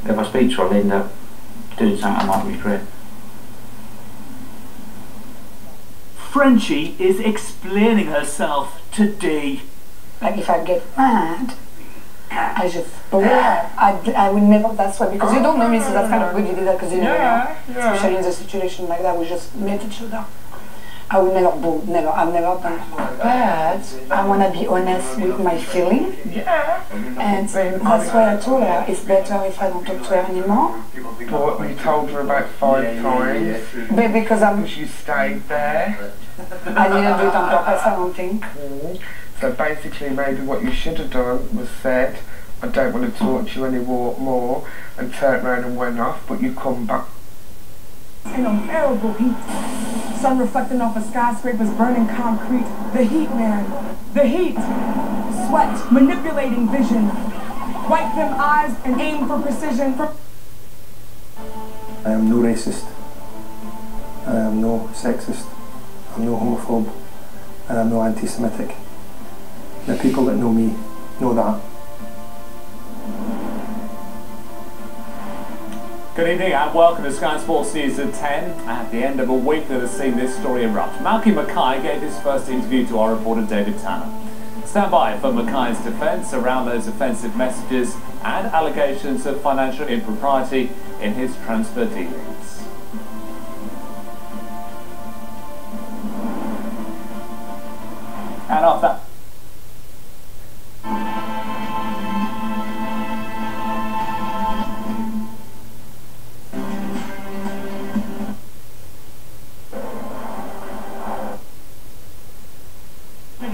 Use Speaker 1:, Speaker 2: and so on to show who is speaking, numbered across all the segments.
Speaker 1: if I speak to her, I'll end up doing something I might regret.
Speaker 2: Frenchie is explaining herself today.
Speaker 3: Like if I get mad, I just, I would never, that's why, because you don't know me, so that's kind of good you did that, because you never know. Especially in a situation like that, we just met each other. I would never boo, never, I've never done that. But I want to be honest with my feeling. And that's why I told her it's better if I don't talk to her anymore.
Speaker 4: What, you told her about 5 times?
Speaker 3: But because
Speaker 4: you stayed there?
Speaker 3: I didn't do it on purpose, I don't think.
Speaker 4: So basically maybe what you should have done was said, I don't want to talk to you anymore, and turned around and went off, but you come back.
Speaker 5: In unbearable heat, sun reflecting off of skyscrapers, burning concrete. The heat, man. The heat. Sweat, manipulating vision. Wipe them eyes and aim for precision.
Speaker 6: I am no racist. I am no sexist. I'm no homophobe. And I'm no anti-Semitic. The people that know me know that.
Speaker 7: Good evening and welcome to Sky Sports News at 10. At the end of a week that has seen this story erupt, Malky Mackay gave his first interview to our reporter David Tanner. Stand by for Mackay's defence around those offensive messages and allegations of financial impropriety in his transfer dealings. And after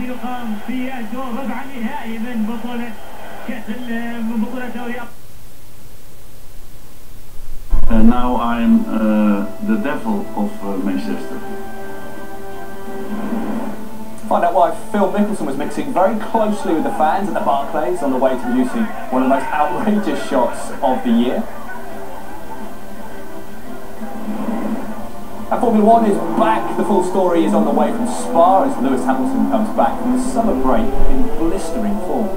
Speaker 8: يقام في الدور ربع النهائي من بطولة دوري.
Speaker 9: Now I'm the devil of Manchester.
Speaker 7: Find out why Phil Mickelson was mixing very closely with the fans at the Barclays on the way to producing one of the most outrageous shots of the year. And Formula One is back. The full story is on the way from Spa as Lewis Hamilton comes back from the summer break in blistering form.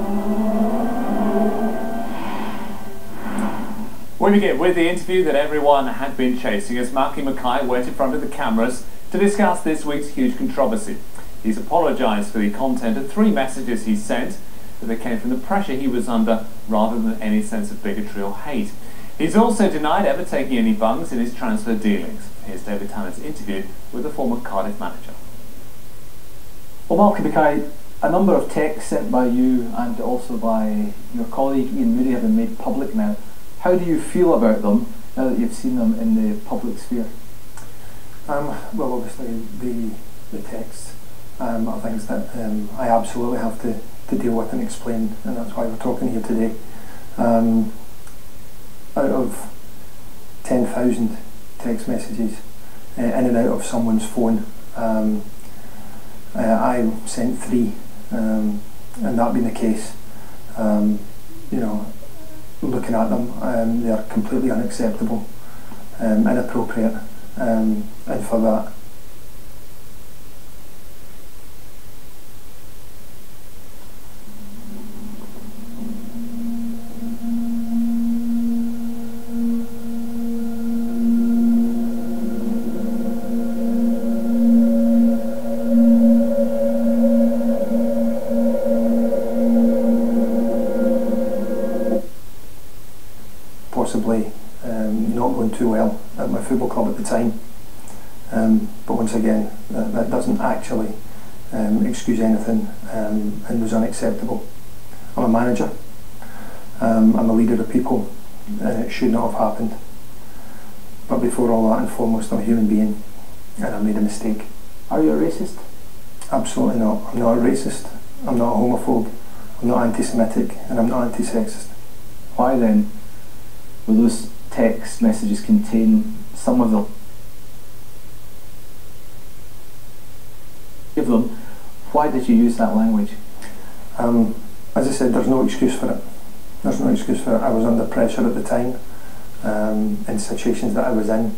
Speaker 7: We begin with the interview that everyone had been chasing as Malky Mackay went in front of the cameras to discuss this week's huge controversy. He's apologised for the content of 3 messages he sent, that they came from the pressure he was under rather than any sense of bigotry or hate. He's also denied ever taking any bungs in his transfer dealings. Here's David Tanner's interview with the former Cardiff manager.
Speaker 10: Well, Malky Mackay, a number of texts sent by you and also by your colleague Ian Moody have been made public now. How do you feel about them now that you've seen them in the public sphere?
Speaker 6: Well, obviously the texts are things that I absolutely have to deal with and explain, and that's why we're talking here today. Out of 10,000 text messages in and out of someone's phone, I sent 3, and that being the case, you know, looking at them, they are completely unacceptable, inappropriate, and for that possibly not going too well at my football club at the time, but once again that doesn't actually excuse anything, and was unacceptable. I'm a manager, I'm a leader of people, and it should not have happened, but before all that and foremost I'm a human being and I made a mistake.
Speaker 10: Are you a racist?
Speaker 6: Absolutely not. I'm not a racist, I'm not a homophobe, I'm not anti-Semitic, and I'm not anti-sexist.
Speaker 10: Why then will those text messages contain some of them? Give them. Why did you use that language?
Speaker 6: As I said, there's no excuse for it. There's no excuse for it. I was under pressure at the time, in situations that I was in.